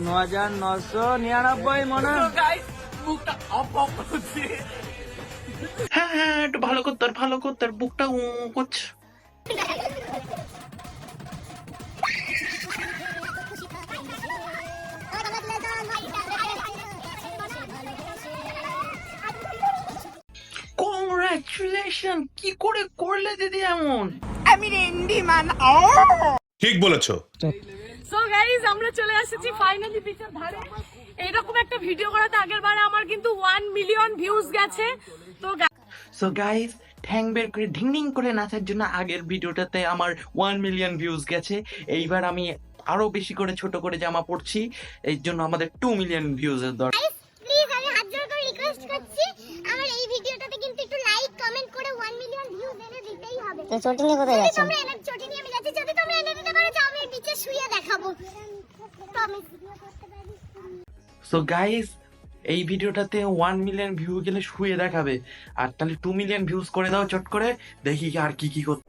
9,999 মনে হয়। হ্যাঁ হ্যাঁ, একটু ভালো করতে বুকটা করছে। কংগ্রাচুলেশন, কি করে করলে দিদি এমন? ঠিক বলেছো। সো গাইস, আমরা চলে এসেছি ফাইনালি বিচের ধারে। এইরকম একটা ভিডিও করাতে আগের বারে আমার কিন্তু 1 মিলিয়ন ভিউজ গেছে। তো সো গাইস, ঠ্যাং বের করে ঢিং ঢিং করে নাচার জন্য আগের ভিডিওটাতে আমার 1 মিলিয়ন ভিউজ গেছে। এইবার আমি আরো বেশি করে ছোট করে জামা পরছি, এর জন্য আমাদের 2 মিলিয়ন ভিউজ এর দরকার। প্লিজ আমি হাত জোড় করে রিকোয়েস্ট করছি, আমার এই ভিডিওটাতে কিন্তু একটু লাইক কমেন্ট করে 1 মিলিয়ন ভিউজ এনে দিতেই হবে। তো চটি নিয়ে কোথায় যাচ্ছেন? তোমরা এনে চটি নিয়ে আমি যাচ্ছি, যদি তোমরা এনে দিতে পারো আমি বিচে শুয়ে দেখাবো। প্রমিস। সো গাইস, এই ভিডিওটাতে 1 মিলিয়ন ভিউ গেলে শুয়ে দেখাবে, আর তাহলে 2 মিলিয়ন ভিউজ করে দাও চট করে, দেখি আর কি কি করতে।